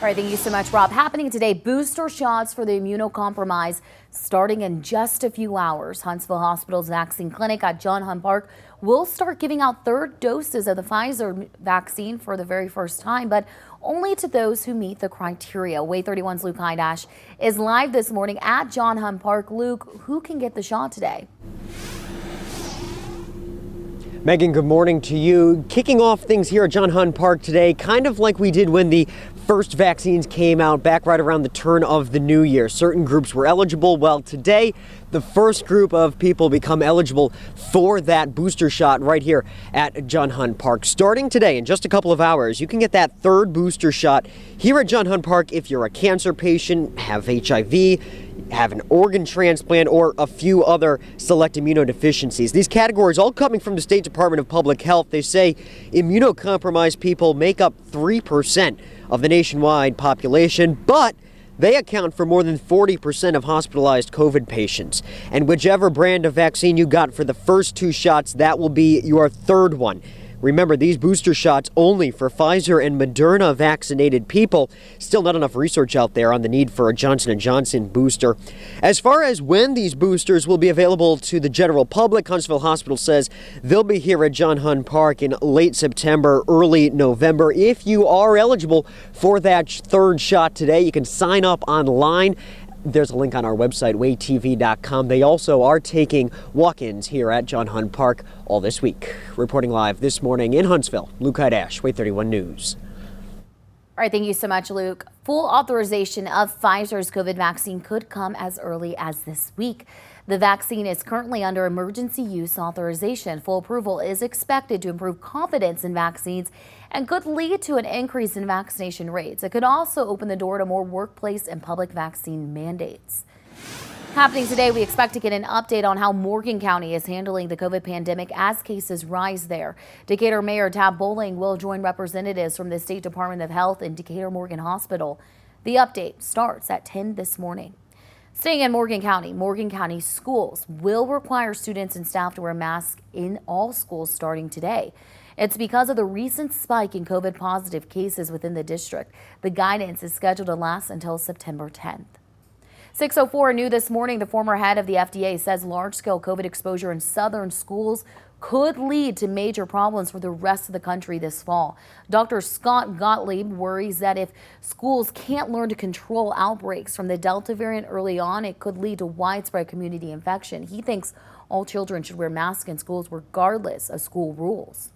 All right, thank you so much, Rob. Happening today, booster shots for the immunocompromised starting in just a few hours. Huntsville Hospital's vaccine clinic at John Hunt Park will start giving out third doses of the Pfizer vaccine for the very first time, but only to those who meet the criteria. WAY 31's Luke Hydash is live this morning at John Hunt Park. Luke, who can get the shot today? Megan, good morning to you. Kicking off things here at John Hunt Park today, kind of like we did when the first vaccines came out back right around the turn of the new year. Certain groups were eligible. Well, today, the first group of people become eligible for that booster shot right here at John Hunt Park. Starting today, in just a couple of hours, you can get that third booster shot here at John Hunt Park if you're a cancer patient, have HIV, have an organ transplant, or a few other select immunodeficiencies. These categories all coming from the State Department of Public Health. They say immunocompromised people make up 3% of the nationwide population, but they account for more than 40% of hospitalized COVID patients. And whichever brand of vaccine you got for the first two shots, that will be your third one. Remember, these booster shots only for Pfizer and Moderna vaccinated people. Still not enough research out there on the need for a Johnson & Johnson booster. As far as when these boosters will be available to the general public, Huntsville Hospital says they'll be here at John Hunt Park in late September, early November. If you are eligible for that third shot today, you can sign up online. There's a link on our website, waytv.com. They also are taking walk-ins here at John Hunt Park all this week. Reporting live this morning in Huntsville, Luke Hydash, WAY 31 News. All right, thank you so much, Luke. Full authorization of Pfizer's COVID vaccine could come as early as this week. The vaccine is currently under emergency use authorization. Full approval is expected to improve confidence in vaccines and could lead to an increase in vaccination rates. It could also open the door to more workplace and public vaccine mandates. Happening today, we expect to get an update on how Morgan County is handling the COVID pandemic as cases rise there. Decatur Mayor Tab Bowling will join representatives from the State Department of Health and Decatur Morgan Hospital. The update starts at 10 this morning. Staying in Morgan County schools will require students and staff to wear masks in all schools starting today. It's because of the recent spike in COVID positive cases within the district. The guidance is scheduled to last until September 10th. 6:04 new this morning, the former head of the FDA says large-scale COVID exposure in southern schools could lead to major problems for the rest of the country this fall. Dr. Scott Gottlieb worries that if schools can't learn to control outbreaks from the Delta variant early on, it could lead to widespread community infection. He thinks all children should wear masks in schools regardless of school rules.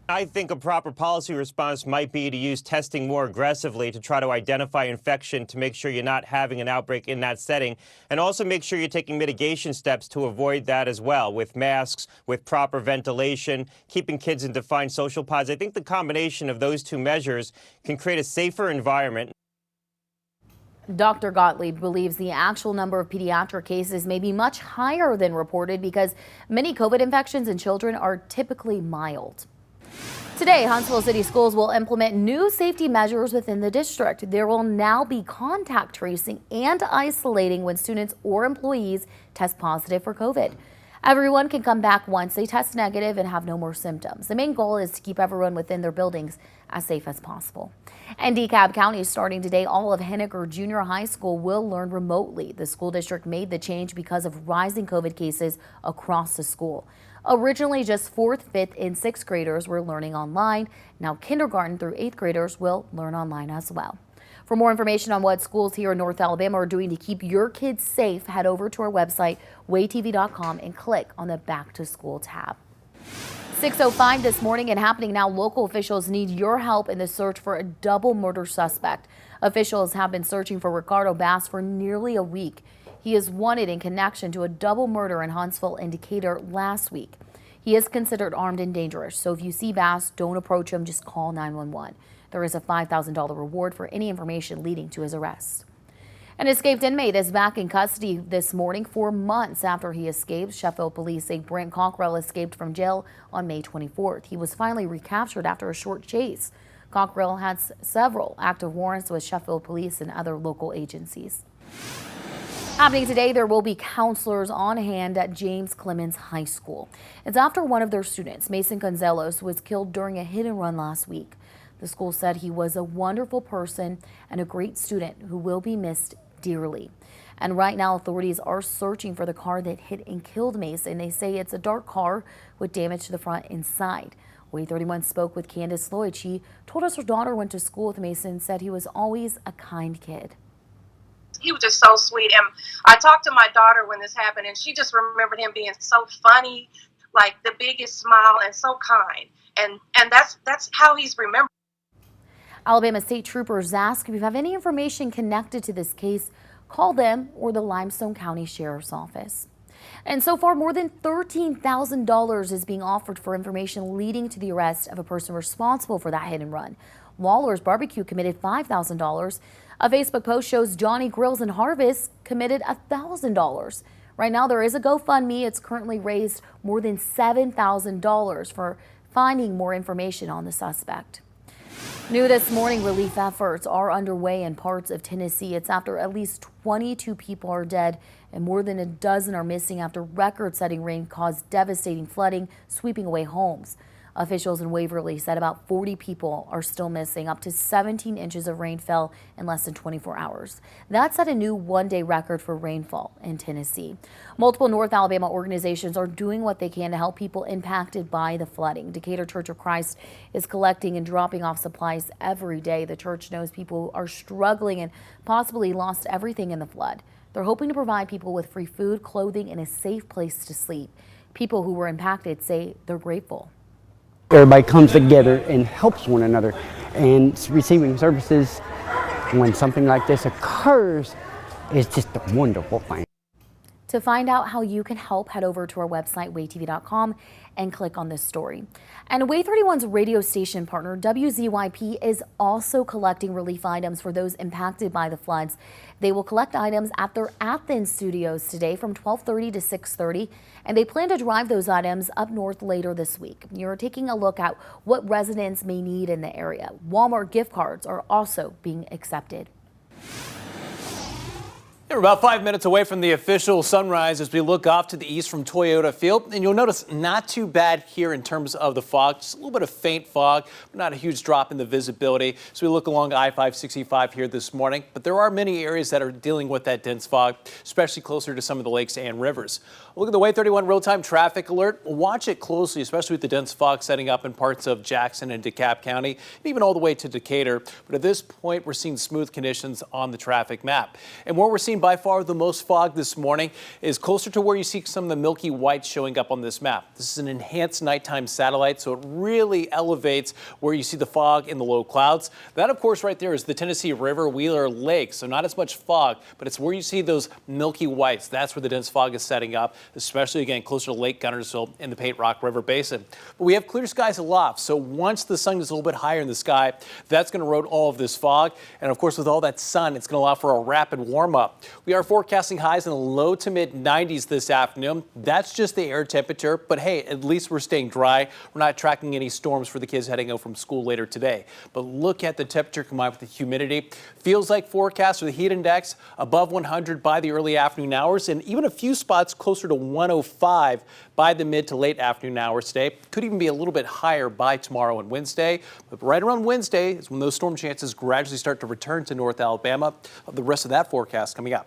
I think a proper policy response might be to use testing more aggressively to try to identify infection to make sure you're not having an outbreak in that setting, and also make sure you're taking mitigation steps to avoid that as well, with masks, with proper ventilation, keeping kids in defined social pods. I think the combination of those two measures can create a safer environment. Dr. Gottlieb believes the actual number of pediatric cases may be much higher than reported because many COVID infections in children are typically mild. Today, Huntsville City Schools will implement new safety measures within the district. There will now be contact tracing and isolating when students or employees test positive for COVID. Everyone can come back once they test negative and have no more symptoms. The main goal is to keep everyone within their buildings as safe as possible. And DeKalb County starting today, all of Henniker Junior High School will learn remotely. The school district made the change because of rising COVID cases across the school. Originally, just 4th, 5th, and 6th graders were learning online. Now kindergarten through 8th graders will learn online as well. For more information on what schools here in North Alabama are doing to keep your kids safe, head over to our website, waytv.com, and click on the Back to School tab. 6:05 this morning and happening now, local officials need your help in the search for a double murder suspect. Officials have been searching for Ricardo Bass for nearly a week. He is wanted in connection to a double murder in Huntsville and Decatur last week. He is considered armed and dangerous, so if you see Bass, don't approach him, just call 911. There is a $5,000 reward for any information leading to his arrest. An escaped inmate is back in custody this morning 4 months after he escaped. Sheffield police say Brent Cockrell escaped from jail on May 24th. He was finally recaptured after a short chase. Cockrell has several active warrants with Sheffield police and other local agencies. Happening today, there will be counselors on hand at James Clemens High School. It's after one of their students, Mason Gonzalez, was killed during a hit and run last week. The school said he was a wonderful person and a great student who will be missed dearly. And right now, authorities are searching for the car that hit and killed Mason. They say it's a dark car with damage to the front and side. WAY 31 spoke with Candace Lloyd. She told us her daughter went to school with Mason, said he was always a kind kid. He was just so sweet. And I talked to my daughter when this happened, and she just remembered him being so funny, like the biggest smile, and so kind. And that's how he's remembered. Alabama State Troopers ask if you have any information connected to this case, call them or the Limestone County Sheriff's Office. And so far, more than $13,000 is being offered for information leading to the arrest of a person responsible for that hit and run. Waller's Barbecue committed $5,000. A Facebook post shows Johnny Grills and Harvest committed $1,000. Right now, there is a GoFundMe. It's currently raised more than $7,000 for finding more information on the suspect. New this morning, relief efforts are underway in parts of Tennessee. It's after at least 22 people are dead and more than a dozen are missing after record-setting rain caused devastating flooding, sweeping away homes. Officials in Waverly said about 40 people are still missing. Up to 17 inches of rain fell in less than 24 hours. That set a new one-day record for rainfall in Tennessee. Multiple North Alabama organizations are doing what they can to help people impacted by the flooding. Decatur Church of Christ is collecting and dropping off supplies every day. The church knows people are struggling and possibly lost everything in the flood. They're hoping to provide people with free food, clothing, and a safe place to sleep. People who were impacted say they're grateful. Everybody comes together and helps one another, and receiving services when something like this occurs is just a wonderful thing. To find out how you can help, head over to our website, waytv.com, and click on this story. And WAY 31's radio station partner, WZYP, is also collecting relief items for those impacted by the floods. They will collect items at their Athens studios today from 12:30 to 6:30, and they plan to drive those items up north later this week. You're taking a look at what residents may need in the area. Walmart gift cards are also being accepted. We're about 5 minutes away from the official sunrise as we look off to the east from Toyota Field. And you'll notice not too bad here in terms of the fog. Just a little bit of faint fog, but not a huge drop in the visibility. So we look along I-565 here this morning. But there are many areas that are dealing with that dense fog, especially closer to some of the lakes and rivers. Look at the WAY 31 real-time traffic alert. Watch it closely, especially with the dense fog setting up in parts of Jackson and DeKalb County, and even all the way to Decatur. But at this point, we're seeing smooth conditions on the traffic map. And where we're seeing by far the most fog this morning is closer to where you see some of the milky whites showing up on this map. This is an enhanced nighttime satellite, so it really elevates where you see the fog in the low clouds. That, of course, right there is the Tennessee River Wheeler Lake, so not as much fog, but it's where you see those milky whites. That's where the dense fog is setting up, especially, again, closer to Lake Guntersville in the Paint Rock River Basin. But we have clear skies aloft, so once the sun is a little bit higher in the sky, that's going to erode all of this fog. And, of course, with all that sun, it's going to allow for a rapid warm-up. We are forecasting highs in the low to mid 90s this afternoon. That's just the air temperature, but hey, at least we're staying dry. We're not tracking any storms for the kids heading out from school later today. But look at the temperature combined with the humidity. Feels like forecast with the heat index above 100 by the early afternoon hours, and even a few spots closer to 105 by the mid to late afternoon hours today. Could even be a little bit higher by tomorrow and Wednesday. But right around Wednesday is when those storm chances gradually start to return to North Alabama. The rest of that forecast coming up.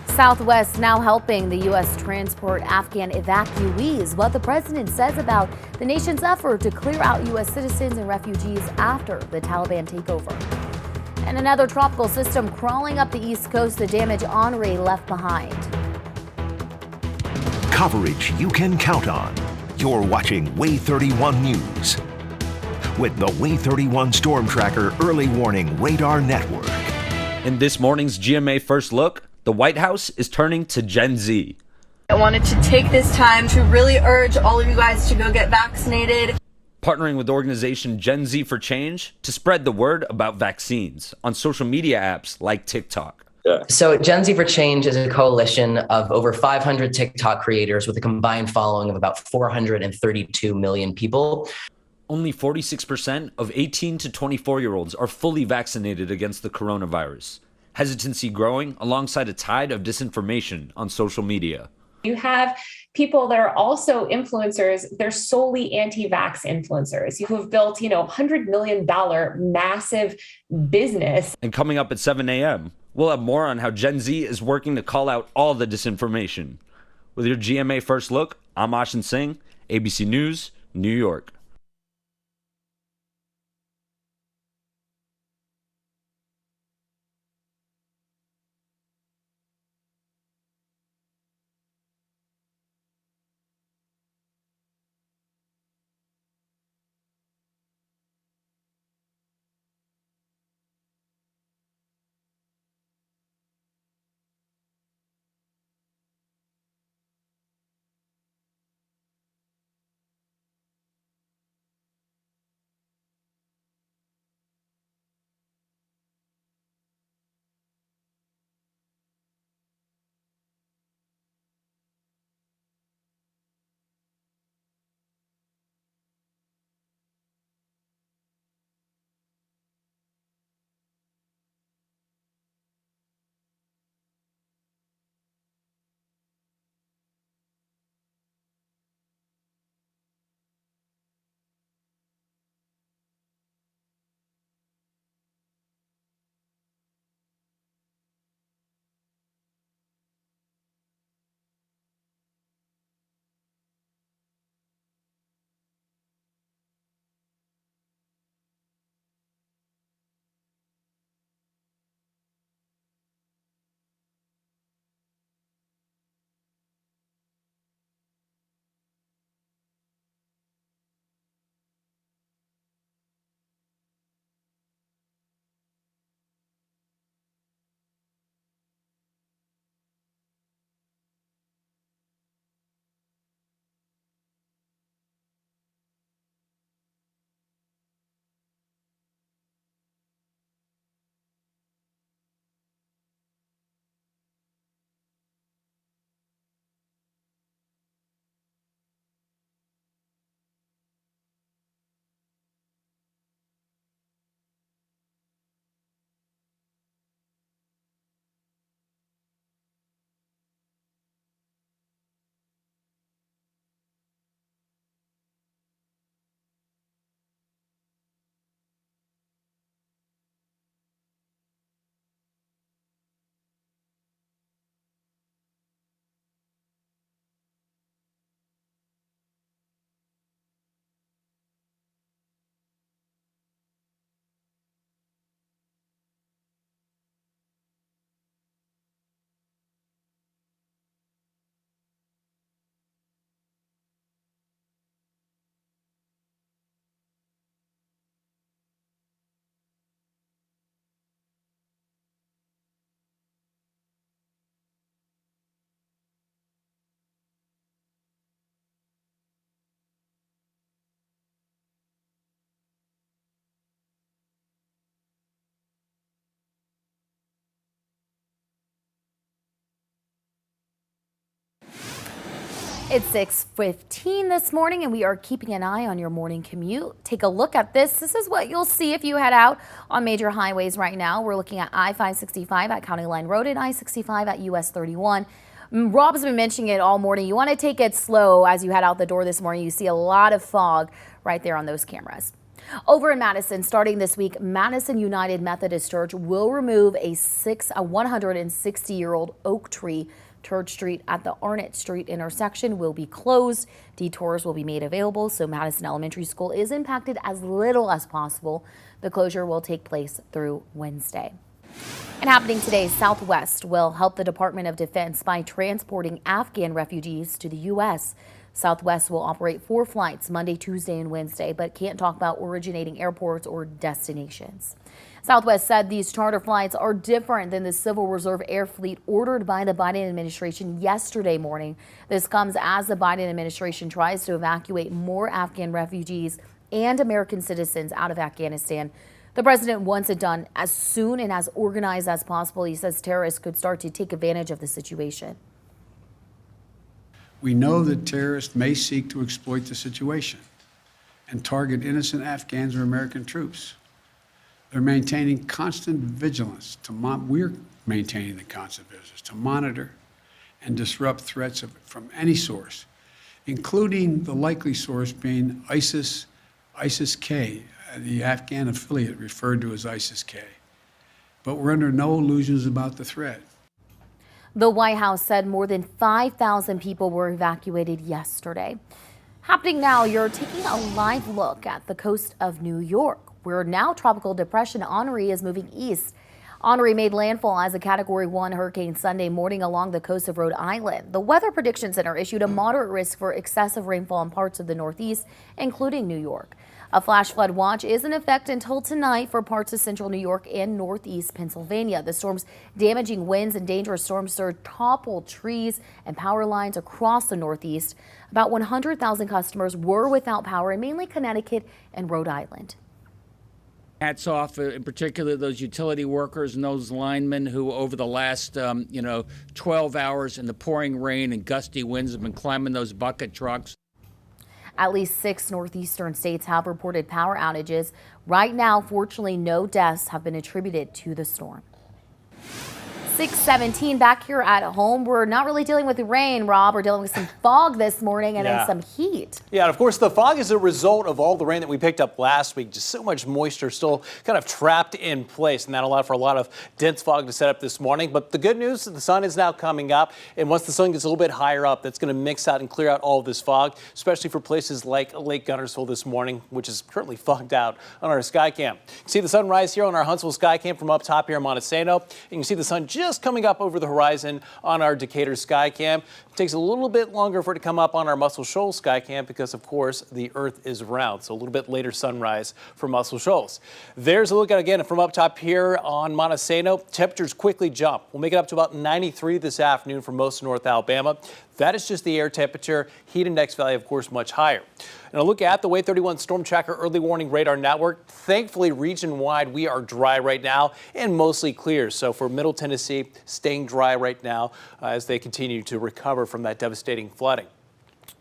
Southwest now helping the U.S. transport Afghan evacuees. What the president says about the nation's effort to clear out U.S. citizens and refugees after the Taliban takeover. And another tropical system crawling up the east coast, the damage Henri left behind. Coverage you can count on. You're watching WAY 31 News with the WAY 31 Storm Tracker Early Warning Radar Network. In this morning's GMA First Look, the White House is turning to Gen Z. I wanted to take this time to really urge all of you guys to go get vaccinated. Partnering with organization Gen Z for Change to spread the word about vaccines on social media apps like TikTok. So Gen Z for Change is a coalition of over 500 TikTok creators with a combined following of about 432 million people. Only 46% of 18 to 24-year-olds are fully vaccinated against the coronavirus. Hesitancy growing alongside a tide of disinformation on social media. You have people that are also influencers. They're solely anti-vax influencers who have built, $100 million massive business. And coming up at 7 a.m., we'll have more on how Gen Z is working to call out all the disinformation. With your GMA First Look, I'm Ashin Singh, ABC News, New York. It's 6:15 this morning, and we are keeping an eye on your morning commute. Take a look at this. This is what you'll see if you head out on major highways right now. We're looking at I-565 at County Line Road and I-65 at US 31. Rob's been mentioning it all morning. You want to take it slow as you head out the door this morning. You see a lot of fog right there on those cameras. Over in Madison, starting this week, Madison United Methodist Church will remove a 160-year-old oak tree. Church Street at the Arnett Street intersection will be closed. Detours will be made available, so Madison Elementary School is impacted as little as possible. The closure will take place through Wednesday. And happening today, Southwest will help the Department of Defense by transporting Afghan refugees to the U.S. Southwest will operate 4 flights Monday, Tuesday, and Wednesday, but can't talk about originating airports or destinations. Southwest said these charter flights are different than the Civil Reserve Air Fleet ordered by the Biden administration yesterday morning. This comes as the Biden administration tries to evacuate more Afghan refugees and American citizens out of Afghanistan. The president wants it done as soon and as organized as possible. He says terrorists could start to take advantage of the situation. We know that terrorists may seek to exploit the situation and target innocent Afghans or American troops. They're maintaining constant vigilance we're maintaining the constant vigilance to monitor and disrupt threats from any source, including the likely source being ISIS-K, the Afghan affiliate referred to as ISIS-K. But we're under no illusions about the threat. The White House said more than 5,000 people were evacuated yesterday. Happening now, you're taking a live look at the coast of New York, where now Tropical Depression Henri is moving east. Henri made landfall as a Category 1 hurricane Sunday morning along the coast of Rhode Island. The Weather Prediction Center issued a moderate risk for excessive rainfall in parts of the Northeast, including New York. A flash flood watch is in effect until tonight for parts of central New York and northeast Pennsylvania. The storm's damaging winds and dangerous storm surge toppled trees and power lines across the Northeast. About 100,000 customers were without power in mainly Connecticut and Rhode Island. Hats off, in particular, those utility workers and those linemen who, over the last, 12 hours in the pouring rain and gusty winds, have been climbing those bucket trucks. At least 6 northeastern states have reported power outages. Right now, fortunately, no deaths have been attributed to the storm. 6:17 back here at home. We're not really dealing with the rain, Rob. We're dealing with some fog this morning and then some heat. Yeah, and of course, the fog is a result of all the rain that we picked up last week. Just so much moisture still kind of trapped in place, and that allowed for a lot of dense fog to set up this morning. But the good news is the sun is now coming up, and once the sun gets a little bit higher up, that's going to mix out and clear out all of this fog, especially for places like Lake Guntersville this morning, which is currently fogged out on our sky cam. You can see the sunrise here on our Huntsville sky cam from up top here in Montesano. You can see the sun just coming up over the horizon on our Decatur sky cam. It takes a little bit longer for it to come up on our Muscle Shoals sky cam because, of course, the Earth is round. So a little bit later sunrise for Muscle Shoals. There's a look at again from up top here on Montesano. Temperatures quickly jump. We'll make it up to about 93 this afternoon for most of North Alabama. That is just the air temperature. Heat index value, of course, much higher. And a look at the Way 31 Storm Tracker early warning radar network. Thankfully, region-wide, we are dry right now and mostly clear. So for Middle Tennessee, staying dry right now as they continue to recover from that devastating flooding.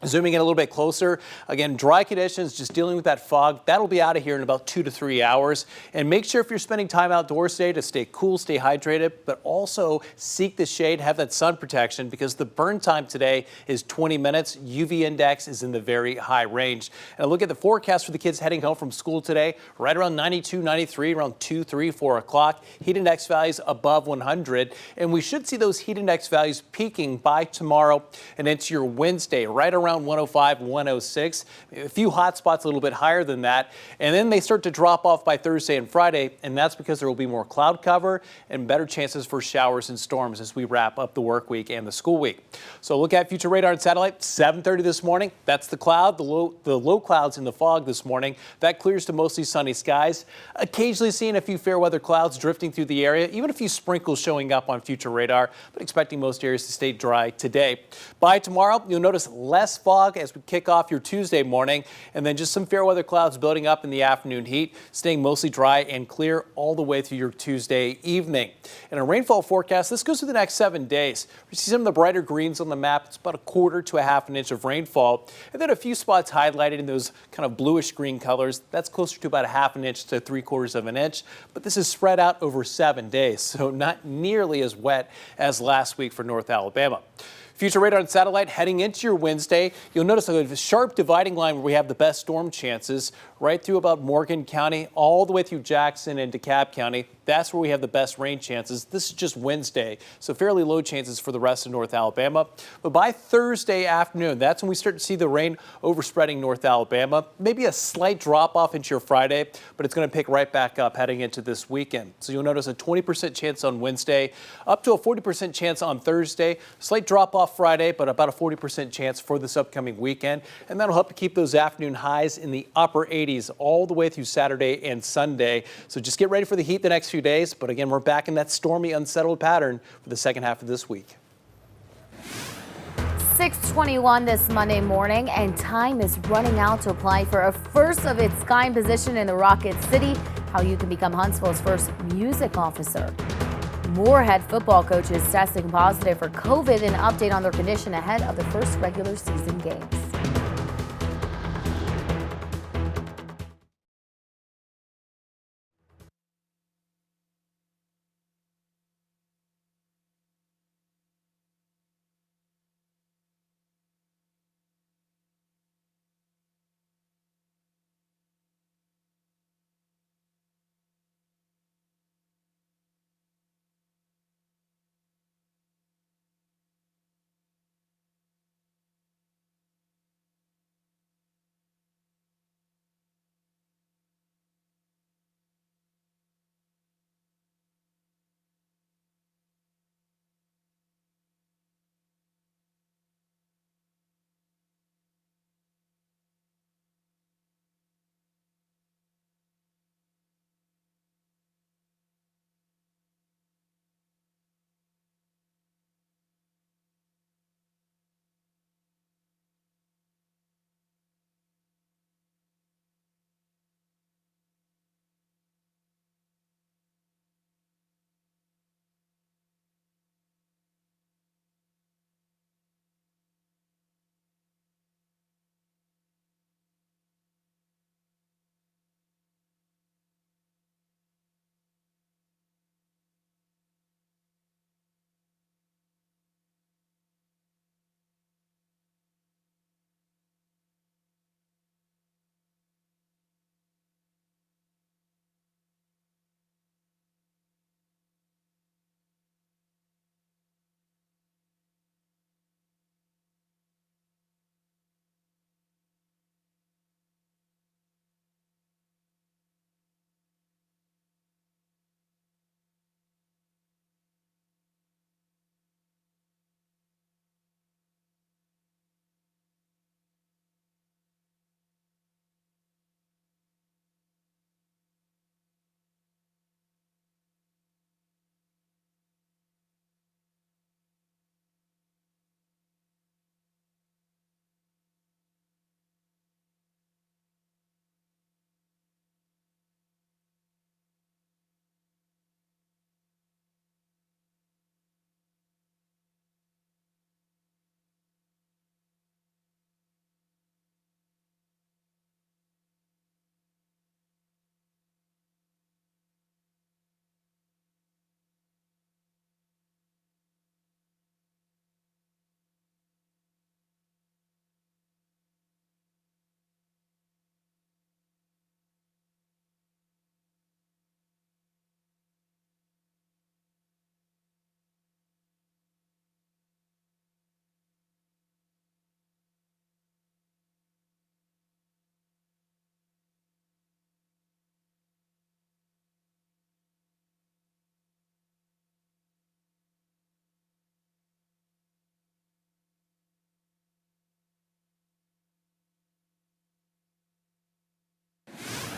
Zooming in a little bit closer, again, dry conditions, just dealing with that fog. That'll be out of here in about 2 to 3 hours. And make sure if you're spending time outdoors today to stay cool, stay hydrated, but also seek the shade, have that sun protection because the burn time today is 20 minutes. UV index is in the very high range. And a look at the forecast for the kids heading home from school today, right around 92, 93, around 2, 3, 4 o'clock. Heat index values above 100. And we should see those heat index values peaking by tomorrow and into your Wednesday, right around 105, 106, a few hot spots a little bit higher than that. And then they start to drop off by Thursday and Friday. And that's because there will be more cloud cover and better chances for showers and storms as we wrap up the work week and the school week. So look at future radar and satellite, 7:30 this morning. That's the cloud, the low clouds in the fog this morning. That clears to mostly sunny skies. Occasionally seeing a few fair weather clouds drifting through the area, even a few sprinkles showing up on future radar, but expecting most areas to stay dry today. By tomorrow, you'll notice less fog as we kick off your Tuesday morning, and then just some fair weather clouds building up in the afternoon heat, staying mostly dry and clear all the way through your Tuesday evening. And a rainfall forecast, this goes through the next 7 days. We see some of the brighter greens on the map. It's about 1/4 to 1/2 an inch of rainfall, and then a few spots highlighted in those kind of bluish green colors. That's closer to about 1/2 an inch to 3/4 of an inch, but this is spread out over 7 days, so not nearly as wet as last week for North Alabama. Future radar and satellite heading into your Wednesday. You'll notice a sharp dividing line where we have the best storm chances right through about Morgan County, all the way through Jackson and DeKalb County. That's where we have the best rain chances. This is just Wednesday, so fairly low chances for the rest of North Alabama. But by Thursday afternoon, that's when we start to see the rain overspreading North Alabama. Maybe a slight drop off into your Friday, but it's going to pick right back up heading into this weekend. So you'll notice a 20% chance on Wednesday, up to a 40% chance on Thursday. Slight drop off Friday, but about a 40% chance for this upcoming weekend. And that'll help to keep those afternoon highs in the upper 80s all the way through Saturday and Sunday. So just get ready for the heat the next few days. But again, we're back in that stormy, unsettled pattern for the second half of this week. 6:21 this Monday morning, and time is running out to apply for a first of its kind position in the Rocket City. How you can become Huntsville's first music officer. More head football coaches testing positive for COVID. An update on their condition ahead of the first regular season games.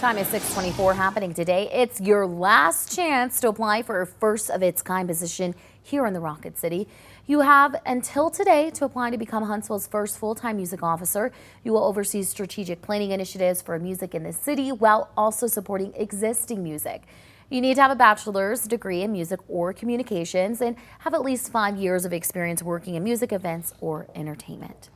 Time is 6:24, happening today. It's your last chance to apply for a first of its kind position here in the Rocket City. You have until today to apply to become Huntsville's first full-time music officer. You will oversee strategic planning initiatives for music in the city while also supporting existing music. You need to have a bachelor's degree in music or communications and have at least 5 years of experience working in music events or entertainment.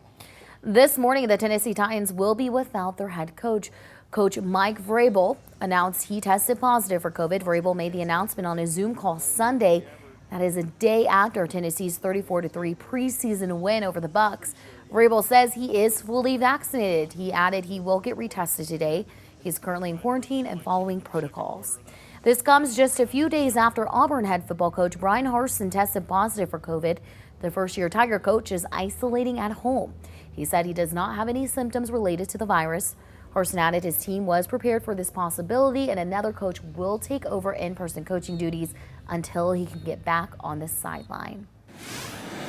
This morning, the Tennessee Titans will be without their head coach. Coach Mike Vrabel announced he tested positive for COVID. Vrabel made the announcement on a Zoom call Sunday. That is a day after Tennessee's 34-3 preseason win over the Bucs. Vrabel says he is fully vaccinated. He added he will get retested today. He's currently in quarantine and following protocols. This comes just a few days after Auburn head football coach Brian Harsin tested positive for COVID. The first-year Tiger coach is isolating at home. He said he does not have any symptoms related to the virus. Harsin added his team was prepared for this possibility and another coach will take over in-person coaching duties until he can get back on the sideline.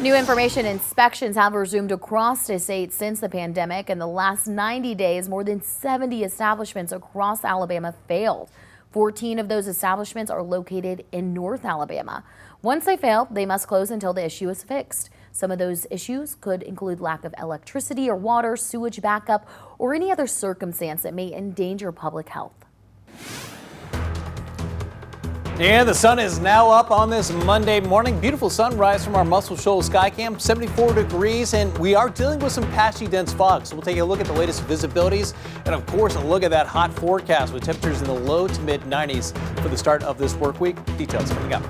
New information: inspections have resumed across the state since the pandemic. In the last 90 days, more than 70 establishments across Alabama failed. 14 of those establishments are located in North Alabama. Once they fail, they must close until the issue is fixed. Some of those issues could include lack of electricity or water, sewage backup, or any other circumstance that may endanger public health. And the sun is now up on this Monday morning. Beautiful sunrise from our Muscle Shoals Skycam, 74 degrees, and we are dealing with some patchy dense fog. So we'll take a look at the latest visibilities and, of course, a look at that hot forecast with temperatures in the low to mid 90s for the start of this work week. Details coming up.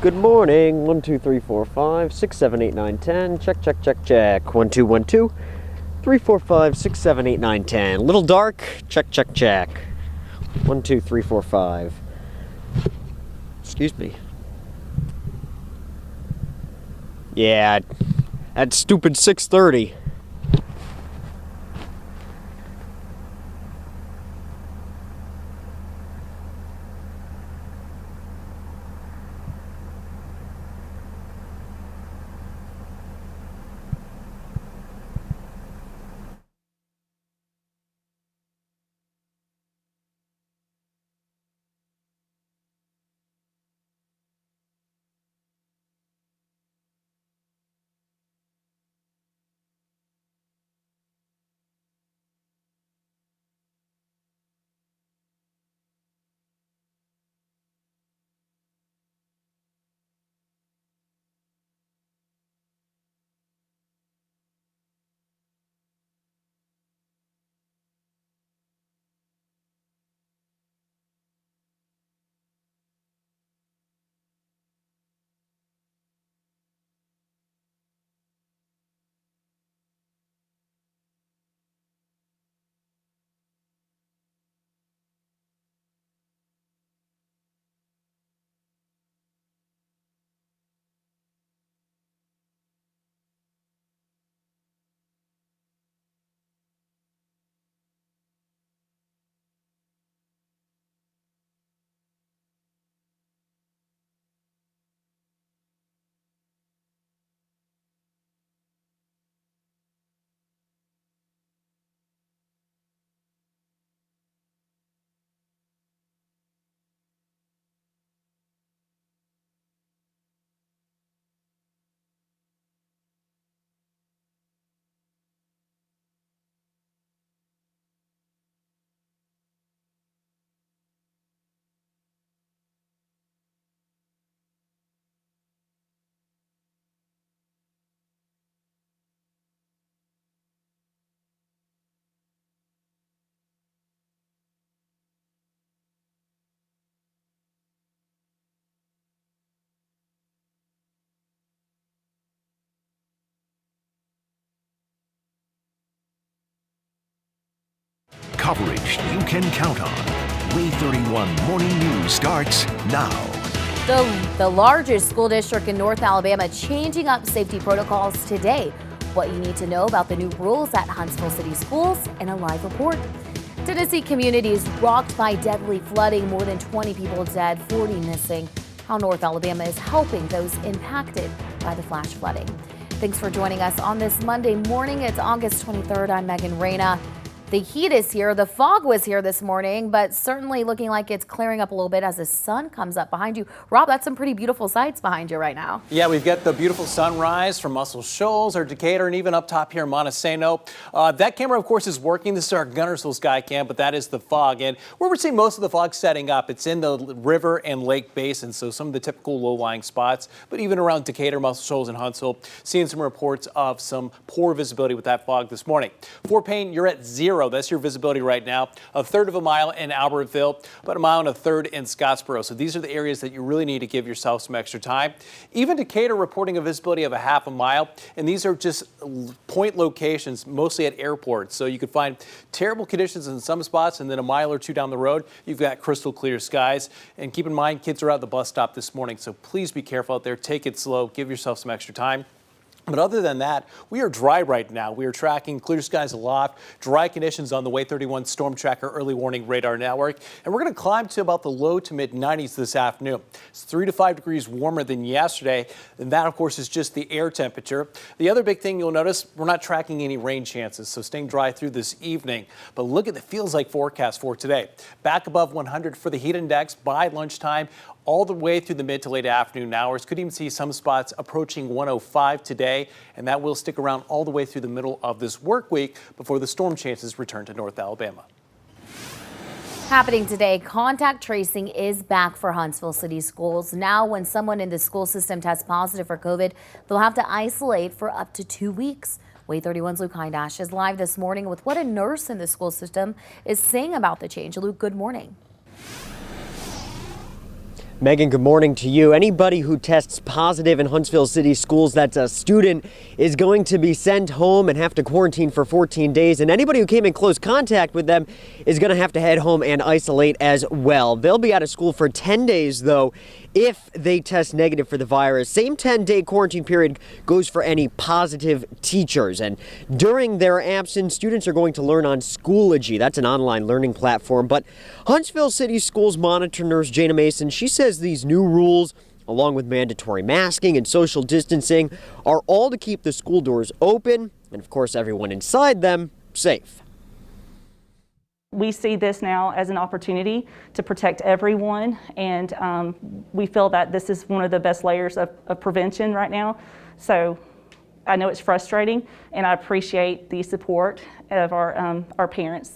Good morning. 1, 2, 3, 4, 5, 6, 7, 8, 9, 10. Check, check, check, check. 1, 2, 1, 2, 3, 4, 5, 6, 7, 8, 9, 10. Little dark. Check, check, check. 1, 2, 3, 4, 5. Excuse me. Yeah, at stupid 6:30. Coverage you can count on. Way 31 Morning News starts now. The largest school district in North Alabama changing up safety protocols today. What you need to know about the new rules at Huntsville City Schools in a live report. Tennessee communities rocked by deadly flooding, more than 20 people dead, 40 missing. How North Alabama is helping those impacted by the flash flooding. Thanks for joining us on this Monday morning. It's August 23rd. I'm Megan Reyna. The heat is here. The fog was here this morning, but certainly looking like it's clearing up a little bit as the sun comes up behind you. Rob, that's some pretty beautiful sights behind you right now. Yeah, we've got the beautiful sunrise from Muscle Shoals or Decatur and even up top here in Montesano. That camera, of course, is working. This is our Gunnersville sky cam, but that is the fog. And where we're seeing most of the fog setting up, it's in the river and lake basin, so some of the typical low-lying spots. But even around Decatur, Muscle Shoals, and Huntsville, seeing some reports of some poor visibility with that fog this morning. Fort Payne, you're at 0. That's your visibility right now. 1/3 of a mile in Albertville, about 1 1/3 in Scottsboro. So these are the areas that you really need to give yourself some extra time. Even Decatur reporting a visibility of 1/2 mile. And these are just point locations, mostly at airports. So you could find terrible conditions in some spots, and then 1 mile or 2 down the road, you've got crystal clear skies. And keep in mind, kids are at the bus stop this morning. So please be careful out there. Take it slow. Give yourself some extra time. But other than that, we are dry right now. We are tracking clear skies aloft, dry conditions on the Way 31 Storm Tracker early warning radar network. And we're going to climb to about the low to mid 90s this afternoon. It's 3 to 5 degrees warmer than yesterday. And that, of course, is just the air temperature. The other big thing you'll notice, we're not tracking any rain chances, so staying dry through this evening. But look at the feels like forecast for today. Back above 100 for the heat index by lunchtime, all the way through the mid to late afternoon hours. Could even see some spots approaching 105 today, and that will stick around all the way through the middle of this work week before the storm chances return to North Alabama. Happening today, contact tracing is back for Huntsville City Schools. Now, when someone in the school system tests positive for COVID, they'll have to isolate for up to 2 weeks. Way 31's Luke Hyndash is live this morning with what a nurse in the school system is saying about the change. Luke, good morning. Megan, good morning to you. Anybody who tests positive in Huntsville City Schools, that's a student, is going to be sent home and have to quarantine for 14 days. And anybody who came in close contact with them is going to have to head home and isolate as well. They'll be out of school for 10 days, though, if they test negative for the virus. Same 10-day quarantine period goes for any positive teachers. And during their absence, students are going to learn on Schoology. That's an online learning platform. But Huntsville City Schools monitor nurse Jana Mason, she says these new rules, along with mandatory masking and social distancing, are all to keep the school doors open and, of course, everyone inside them safe. We see this now as an opportunity to protect everyone, and we feel that this is one of the best layers of prevention right now. So I know it's frustrating, and I appreciate the support of our parents.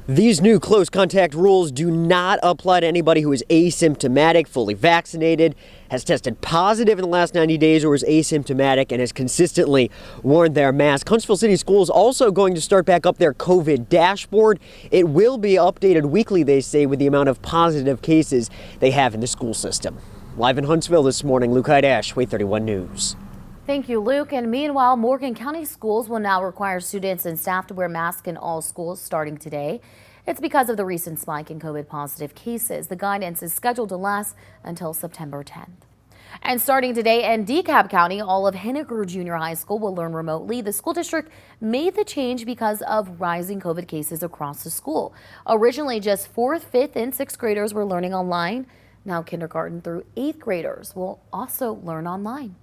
These new close contact rules do not apply to anybody who is asymptomatic, fully vaccinated, has tested positive in the last 90 days, or is asymptomatic and has consistently worn their mask. Huntsville City Schools also going to start back up their COVID dashboard. It will be updated weekly, they say, with the amount of positive cases they have in the school system. Live in Huntsville this morning, Luke Hyndash, Way 31 News. Thank you, Luke. And meanwhile, Morgan County schools will now require students and staff to wear masks in all schools starting today. It's because of the recent spike in COVID positive cases. The guidance is scheduled to last until September 10th. And starting today in DeKalb County, all of Henniker Junior High School will learn remotely. The school district made the change because of rising COVID cases across the school. Originally, just 4th, 5th, and 6th graders were learning online. Now kindergarten through 8th graders will also learn online.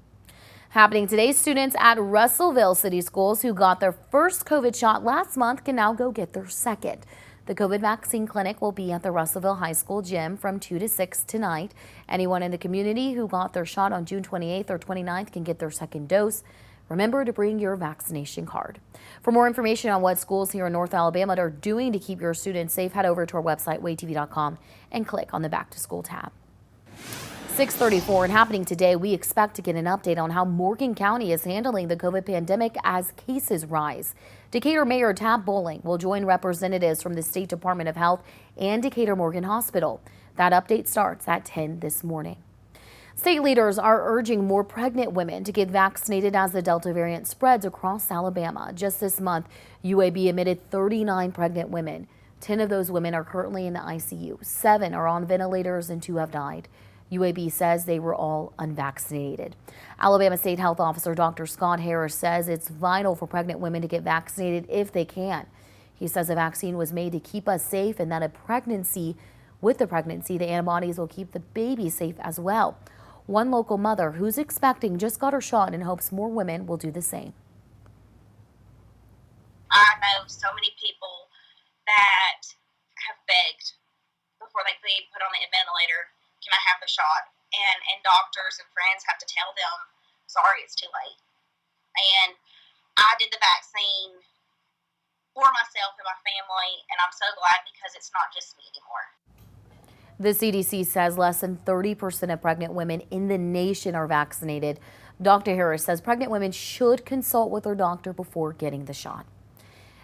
Happening today, students at Russellville City Schools who got their first COVID shot last month can now go get their second. The COVID vaccine clinic will be at the Russellville High School gym from 2 to 6 tonight. Anyone in the community who got their shot on June 28th or 29th can get their second dose. Remember to bring your vaccination card. For more information on what schools here in North Alabama are doing to keep your students safe, head over to our website, waytv.com, and click on the Back to School tab. 6:34 and happening today, we expect to get an update on how Morgan County is handling the COVID pandemic as cases rise. Decatur Mayor Tab Bowling will join representatives from the State Department of Health and Decatur Morgan Hospital. That update starts at 10 this morning. State leaders are urging more pregnant women to get vaccinated as the Delta variant spreads across Alabama. Just this month, UAB admitted 39 pregnant women. 10 of those women are currently in the ICU. 7 are on ventilators and 2 have died. UAB says they were all unvaccinated. Alabama State Health Officer Dr. Scott Harris says it's vital for pregnant women to get vaccinated if they can. He says a vaccine was made to keep us safe and that with the pregnancy, the antibodies will keep the baby safe as well. One local mother who's expecting just got her shot and hopes more women will do the same. I know so many people that have begged before they could be put on the ventilator, can I have the shot? And doctors and friends have to tell them, sorry, it's too late. And I did the vaccine for myself and my family, and I'm so glad because it's not just me anymore. The CDC says less than 30% of pregnant women in the nation are vaccinated. Dr. Harris says pregnant women should consult with their doctor before getting the shot.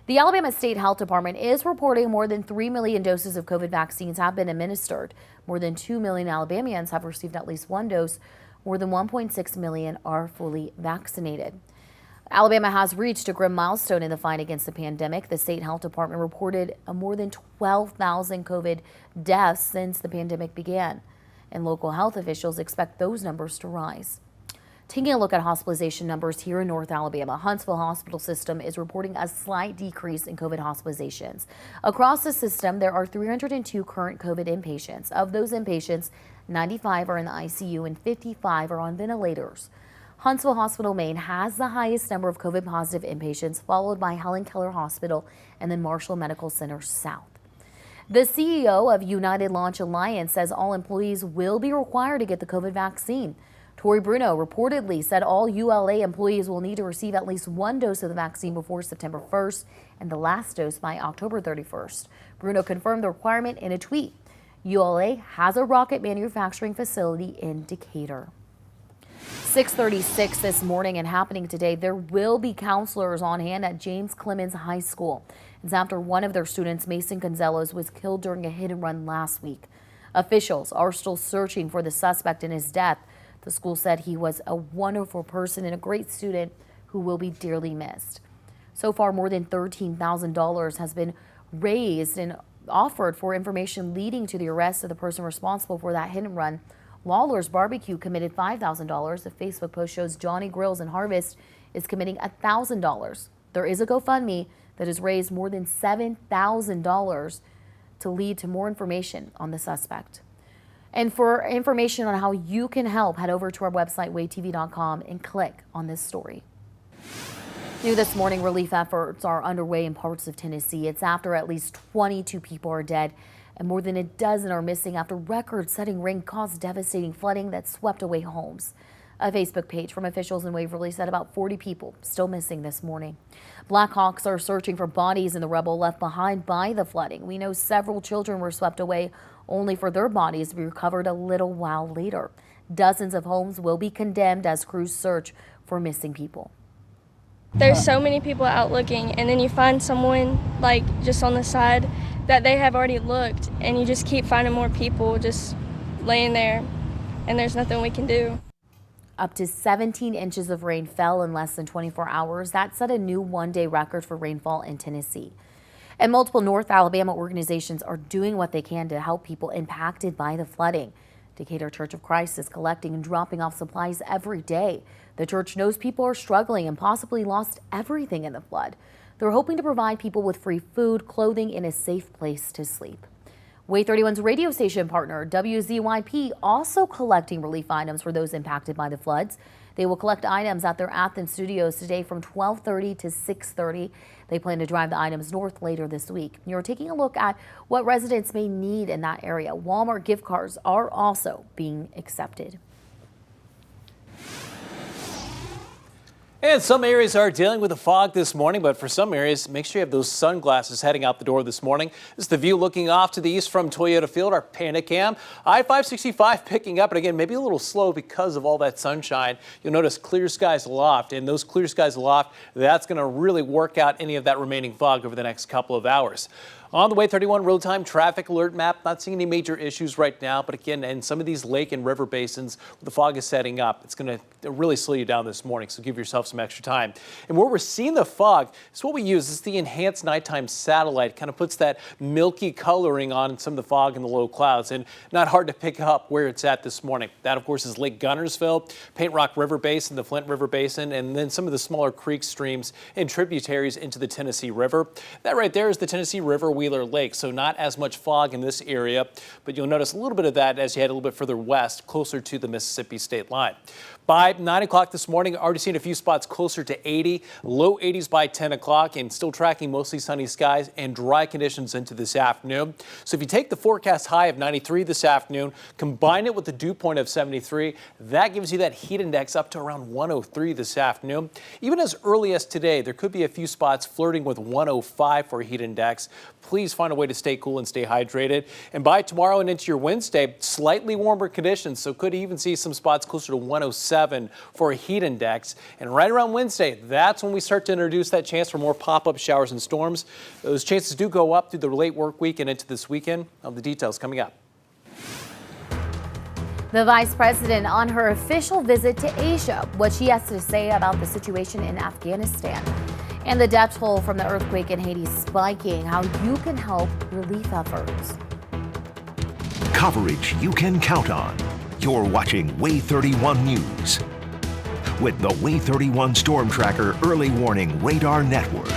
The Alabama State Health Department is reporting more than 3 million doses of COVID vaccines have been administered. More than 2 million Alabamians have received at least one dose. More than 1.6 million are fully vaccinated. Alabama has reached a grim milestone in the fight against the pandemic. The State Health Department reported more than 12,000 COVID deaths since the pandemic began, and local health officials expect those numbers to rise. Taking a look at hospitalization numbers here in North Alabama, Huntsville Hospital System is reporting a slight decrease in COVID hospitalizations. Across the system, there are 302 current COVID inpatients. Of those inpatients, 95 are in the ICU and 55 are on ventilators. Huntsville Hospital, Maine has the highest number of COVID positive inpatients, followed by Helen Keller Hospital and then Marshall Medical Center South. The CEO of United Launch Alliance says all employees will be required to get the COVID vaccine. Tori Bruno reportedly said all ULA employees will need to receive at least one dose of the vaccine before September 1st and the last dose by October 31st. Bruno confirmed the requirement in a tweet. ULA has a rocket manufacturing facility in Decatur. 6:36 this morning and happening today, there will be counselors on hand at James Clemens High School. It's after one of their students, Mason Gonzalez, was killed during a hit and run last week. Officials are still searching for the suspect in his death. The school said he was a wonderful person and a great student who will be dearly missed. So far, more than $13,000 has been raised and offered for information leading to the arrest of the person responsible for that hit and run. Lawler's Barbecue committed $5,000. The Facebook post shows Johnny Grills and Harvest is committing $1,000. There is a GoFundMe that has raised more than $7,000 to lead to more information on the suspect. And for information on how you can help, head over to our website, waytv.com, and click on this story. New this morning, relief efforts are underway in parts of Tennessee. It's after at least 22 people are dead and more than a dozen are missing after record-setting rain caused devastating flooding that swept away homes. A Facebook page from officials in Waverly said about 40 people still missing this morning. Blackhawks are searching for bodies in the rubble left behind by the flooding. We know several children were swept away, only for their bodies to be recovered a little while later. Dozens of homes will be condemned as crews search for missing people. There's so many people out looking, and then you find someone like just on the side that they have already looked, and you just keep finding more people just laying there, and there's nothing we can do. Up to 17 inches of rain fell in less than 24 hours. That set a new one-day record for rainfall in Tennessee. And multiple North Alabama organizations are doing what they can to help people impacted by the flooding. Decatur Church of Christ is collecting and dropping off supplies every day. The church knows people are struggling and possibly lost everything in the flood. They're hoping to provide people with free food, clothing, and a safe place to sleep. Way 31's radio station partner, WZYP, also collecting relief items for those impacted by the floods. They will collect items at their Athens studios today from 12:30 to 6:30. They plan to drive the items north later this week. You're taking a look at what residents may need in that area. Walmart gift cards are also being accepted. And some areas are dealing with the fog this morning, but for some areas, make sure you have those sunglasses heading out the door this morning. This is the view looking off to the east from Toyota Field, our Panda Cam. I-565 picking up, and again, maybe a little slow because of all that sunshine. You'll notice clear skies aloft, and those clear skies aloft, that's going to really work out any of that remaining fog over the next couple of hours. On the Way 31 real-time traffic alert map, not seeing any major issues right now, but again, in some of these lake and river basins where the fog is setting up, it's going to really slow you down this morning, so give yourself some extra time. And where we're seeing the fog is what we use. This is the enhanced nighttime satellite. It kind of puts that milky coloring on some of the fog in the low clouds, and not hard to pick up where it's at this morning. That, of course, is Lake Gunnersville, Paint Rock River Basin, the Flint River Basin, and then some of the smaller creeks, streams, and tributaries into the Tennessee River. That right there is the Tennessee River Wheeler Lake, so not as much fog in this area, but you'll notice a little bit of that as you head a little bit further west, closer to the Mississippi state line. By 9 o'clock this morning, already seen a few spots closer to 80, low 80s by 10 o'clock, and still tracking mostly sunny skies and dry conditions into this afternoon. So if you take the forecast high of 93 this afternoon, combine it with the dew point of 73, that gives you that heat index up to around 103 this afternoon. Even as early as today, there could be a few spots flirting with 105 for a heat index. Please find a way to stay cool and stay hydrated. And by tomorrow and into your Wednesday, slightly warmer conditions, so could even see some spots closer to 107 for a heat index. And right around Wednesday, that's when we start to introduce that chance for more pop-up showers and storms. Those chances do go up through the late work week and into this weekend. The details coming up. The vice president on her official visit to Asia, what she has to say about the situation in Afghanistan. And the death toll from the earthquake in Haiti spiking, how you can help relief efforts. Coverage you can count on. You're watching Way 31 News with the Way 31 Storm Tracker Early Warning Radar Network.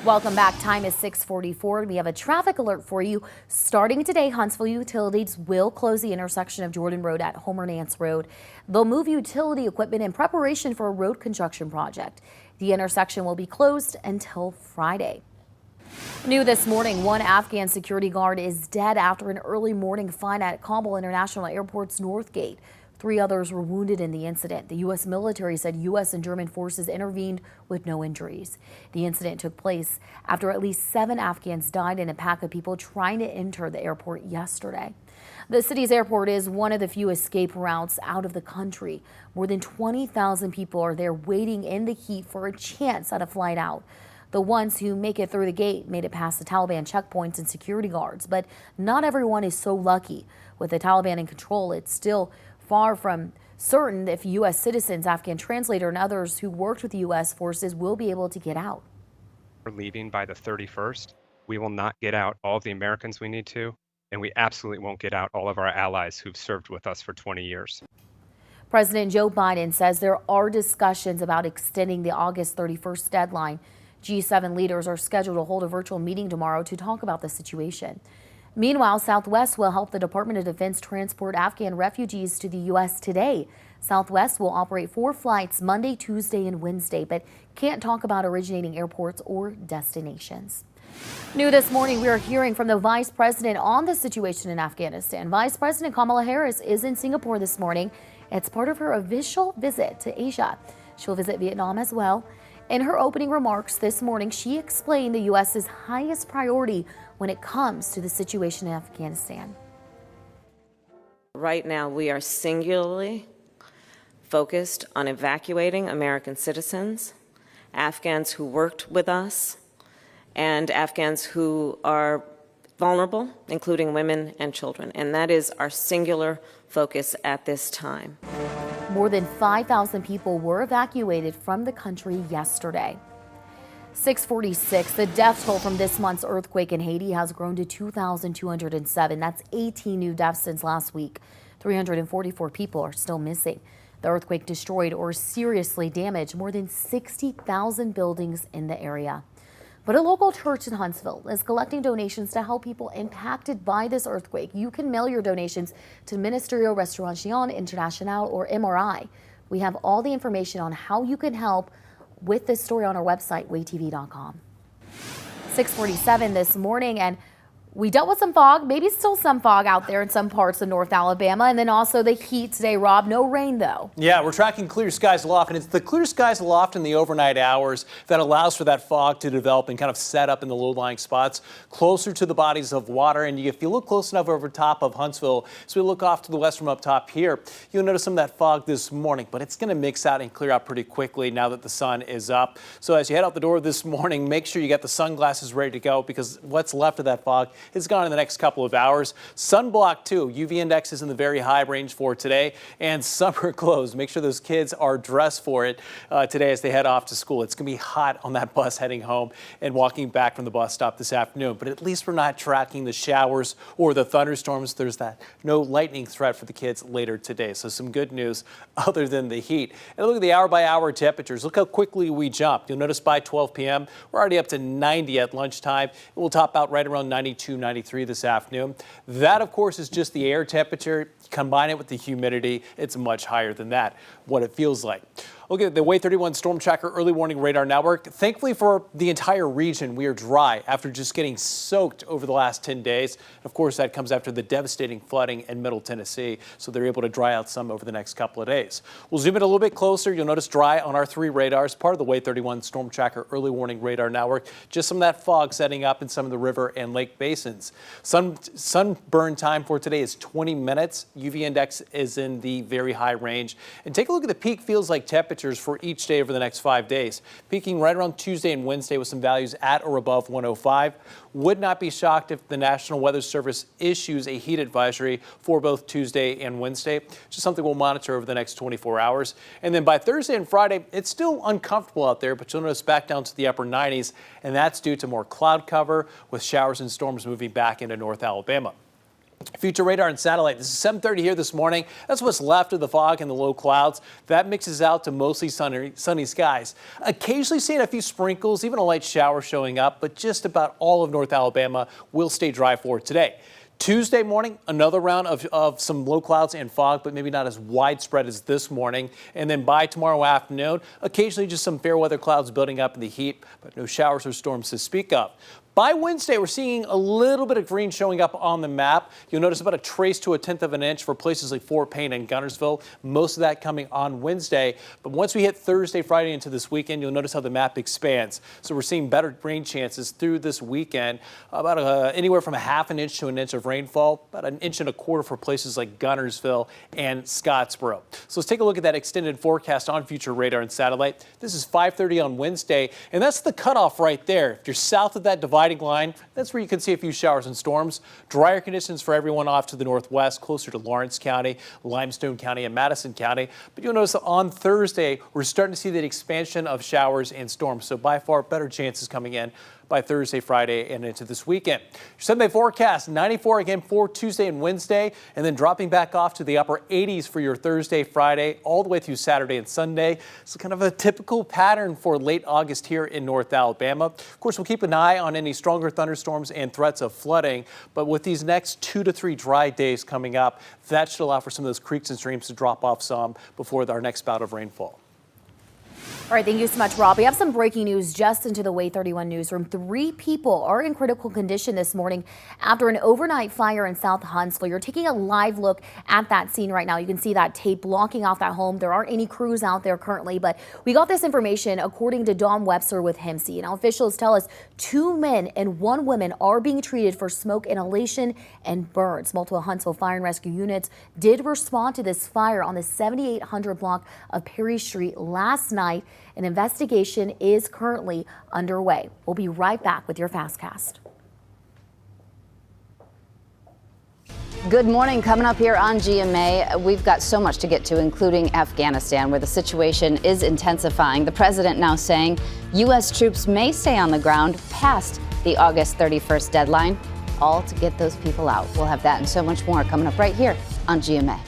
Welcome back. Time is 6:44. We have a traffic alert for you. Starting today, Huntsville Utilities will close the intersection of Jordan Road at Homer Nance Road. They'll move utility equipment in preparation for a road construction project. The intersection will be closed until Friday. New this morning, one Afghan security guard is dead after an early morning fight at Kabul International Airport's North Gate. 3 others were wounded in the incident. The U.S. military said U.S. and German forces intervened with no injuries. The incident took place after at least 7 Afghans died in a pack of people trying to enter the airport yesterday. The city's airport is one of the few escape routes out of the country. More than 20,000 people are there waiting in the heat for a chance at a flight out. The ones who make it through the gate made it past the Taliban checkpoints and security guards, but not everyone is so lucky. With the Taliban in control, it's still far from certain if U.S. citizens, Afghan translator, and others who worked with the U.S. forces will be able to get out. We're leaving by the 31st. We will not get out all of the Americans we need to, and we absolutely won't get out all of our allies who've served with us for 20 years. President Joe Biden says there are discussions about extending the August 31st deadline. G7 leaders are scheduled to hold a virtual meeting tomorrow to talk about the situation. Meanwhile, Southwest will help the Department of Defense transport Afghan refugees to the U.S. today. Southwest will operate 4 flights Monday, Tuesday, and Wednesday, but can't talk about originating airports or destinations. New this morning, we are hearing from the Vice President on the situation in Afghanistan. Vice President Kamala Harris is in Singapore this morning. It's part of her official visit to Asia. She'll visit Vietnam as well. In her opening remarks this morning, she explained the U.S.'s highest priority when it comes to the situation in Afghanistan. Right now, we are singularly focused on evacuating American citizens, Afghans who worked with us, and Afghans who are vulnerable, including women and children. And that is our singular focus at this time. More than 5,000 people were evacuated from the country yesterday. 6:46, the death toll from this month's earthquake in Haiti has grown to 2,207. That's 18 new deaths since last week. 344 people are still missing. The earthquake destroyed or seriously damaged more than 60,000 buildings in the area. But a local church in Huntsville is collecting donations to help people impacted by this earthquake. You can mail your donations to Ministerio Restauración Internacional or MRI. We have all the information on how you can help with this story on our website, waytv.com. 6:47 this morning, and we dealt with some fog, maybe still some fog out there in some parts of North Alabama, and then also the heat today, Rob. No rain, though. Yeah, we're tracking clear skies aloft, and it's the clear skies aloft in the overnight hours that allows for that fog to develop and kind of set up in the low-lying spots closer to the bodies of water. And if you look close enough over top of Huntsville, as we look off to the west from up top here, you'll notice some of that fog this morning, but it's going to mix out and clear out pretty quickly now that the sun is up. So as you head out the door this morning, make sure you get the sunglasses ready to go, because what's left of that fog is gone in the next couple of hours. Sunblock too. UV index is in the very high range for today, and summer clothes. Make sure those kids are dressed for it today as they head off to school. It's going to be hot on that bus heading home and walking back from the bus stop this afternoon, but at least we're not tracking the showers or the thunderstorms. There's that no lightning threat for the kids later today. So some good news other than the heat. And look at the hour by hour temperatures. Look how quickly we jump. You'll notice by 12 p.m. we're already up to 90 at lunchtime. It will top out right around 92, 93 this afternoon. That, of course, is just the air temperature. Combine it with the humidity, it's much higher than that, what it feels like. Look at the Way 31 Storm Tracker early warning radar network. Thankfully for the entire region, we are dry after just getting soaked over the last 10 days. Of course, that comes after the devastating flooding in Middle Tennessee, so they're able to dry out some over the next couple of days. We'll zoom in a little bit closer. You'll notice dry on our 3 radars, part of the Way 31 Storm Tracker early warning radar network. Just some of that fog setting up in some of the river and lake basins. Sunburn time for today is 20 minutes. UV index is in the very high range. And take a look at the peak feels like temperatures for each day over the next 5 days. Peaking right around Tuesday and Wednesday with some values at or above 105. Would not be shocked if the National Weather Service issues a heat advisory for both Tuesday and Wednesday. Just something we'll monitor over the next 24 hours. And then by Thursday and Friday, it's still uncomfortable out there, but you'll notice back down to the upper 90s, and that's due to more cloud cover with showers and storms moving back into North Alabama. Future radar and satellite. This is 7:30 here this morning. That's what's left of the fog and the low clouds. That mixes out to mostly sunny skies. Occasionally seeing a few sprinkles, even a light shower showing up, but just about all of North Alabama will stay dry for today. Tuesday morning, another round of some low clouds and fog, but maybe not as widespread as this morning. And then by tomorrow afternoon, occasionally just some fair weather clouds building up in the heat, but no showers or storms to speak of. By Wednesday, we're seeing a little bit of green showing up on the map. You'll notice about a trace to 1/10 of an inch for places like Fort Payne and Guntersville. Most of that coming on Wednesday. But once we hit Thursday, Friday into this weekend, you'll notice how the map expands. So we're seeing better rain chances through this weekend. About anywhere from 1/2 inch to 1 inch of rainfall. About 1.25 inches for places like Guntersville and Scottsboro. So let's take a look at that extended forecast on future radar and satellite. This is 5:30 on Wednesday, and that's the cutoff right there. If you're south of that dividing line, that's where you can see a few showers and storms. Drier conditions for everyone off to the northwest, closer to Lawrence County, Limestone County, and Madison County. But you'll notice that on Thursday, we're starting to see the expansion of showers and storms. So by far better chances coming in by Thursday, Friday, and into this weekend. Your 7-day forecast, 94 again for Tuesday and Wednesday, and then dropping back off to the upper 80s for your Thursday, Friday, all the way through Saturday and Sunday. So kind of a typical pattern for late August here in North Alabama. Of course, we'll keep an eye on any stronger thunderstorms and threats of flooding, but with these next 2 to 3 dry days coming up, that should allow for some of those creeks and streams to drop off some before our next bout of rainfall. All right, thank you so much, Rob. We have some breaking news just into the Way 31 newsroom. 3 people are in critical condition this morning after an overnight fire in South Huntsville. You're taking a live look at that scene right now. You can see that tape blocking off that home. There aren't any crews out there currently, but we got this information according to Dawn Webster with HIMSI. Now, officials tell us 2 men and 1 woman are being treated for smoke inhalation and burns. Multiple Huntsville fire and rescue units did respond to this fire on the 7800 block of Perry Street last night. An investigation is currently underway. We'll be right back with your Fastcast. Good morning. Coming up here on GMA, we've got so much to get to, including Afghanistan, where the situation is intensifying. The president now saying U.S. troops may stay on the ground past the August 31st deadline, all to get those people out. We'll have that and so much more coming up right here on GMA.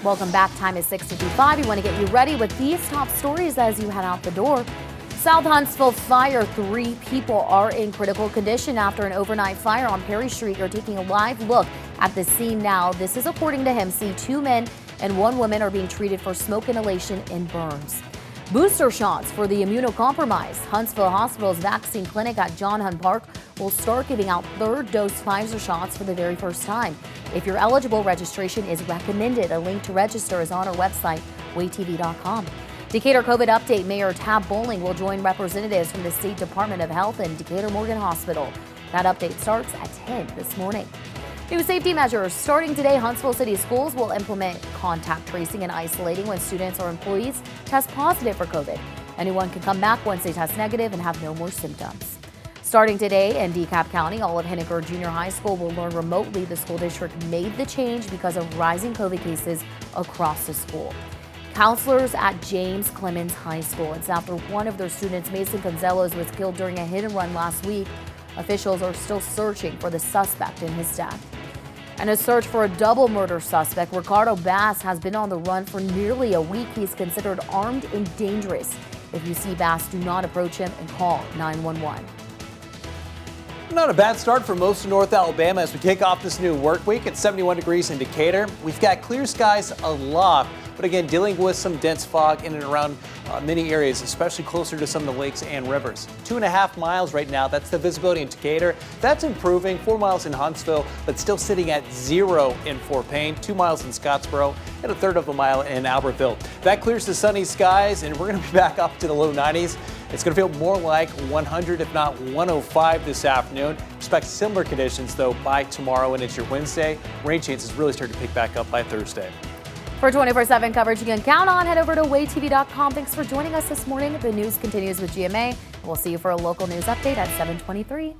Welcome back. Time is 6:55. We want to get you ready with these top stories as you head out the door. South Huntsville fire. 3 people are in critical condition after an overnight fire on Perry Street. You're taking a live look at the scene now. This is according to HIMSI. 2 men and 1 woman are being treated for smoke inhalation and burns. Booster shots for the immunocompromised. Huntsville Hospital's vaccine clinic at John Hunn Park will start giving out 3rd dose Pfizer shots for the very first time. If you're eligible, registration is recommended. A link to register is on our website, waytv.com. Decatur COVID update. Mayor Tab Bowling will join representatives from the State Department of Health and Decatur Morgan Hospital. That update starts at 10 this morning. New safety measures. Starting today, Huntsville City Schools will implement contact tracing and isolating when students or employees test positive for COVID. Anyone can come back once they test negative and have no more symptoms. Starting today in DeKalb County, all of Henniker Junior High School will learn remotely. The school district made the change because of rising COVID cases across the school. Counselors at James Clemens High School. It's after one of their students, Mason Gonzalez, was killed during a hit and run last week. Officials are still searching for the suspect in his death. And a search for a double murder suspect. Ricardo Bass has been on the run for nearly a week. He's considered armed and dangerous. If you see Bass, do not approach him and call 911. Not a bad start for most of North Alabama as we kick off this new work week. It's 71 degrees in Decatur. We've got clear skies aloft, but again, dealing with some dense fog in and around many areas, especially closer to some of the lakes and rivers. 2.5 miles right now. That's the visibility in Decatur. That's improving. 4 miles in Huntsville, but still sitting at 0 in Fort Payne. 2 miles in Scottsboro and 1/3 of a mile in Albertville. That clears the sunny skies, and we're going to be back up to the low 90s. It's going to feel more like 100, if not 105 this afternoon. Expect similar conditions, though, by tomorrow and into your Wednesday. Rain chances really start to pick back up by Thursday. For 24/7 coverage you can count on, head over to waytv.com. Thanks for joining us this morning. The news continues with GMA. We'll see you for a local news update at 7:23.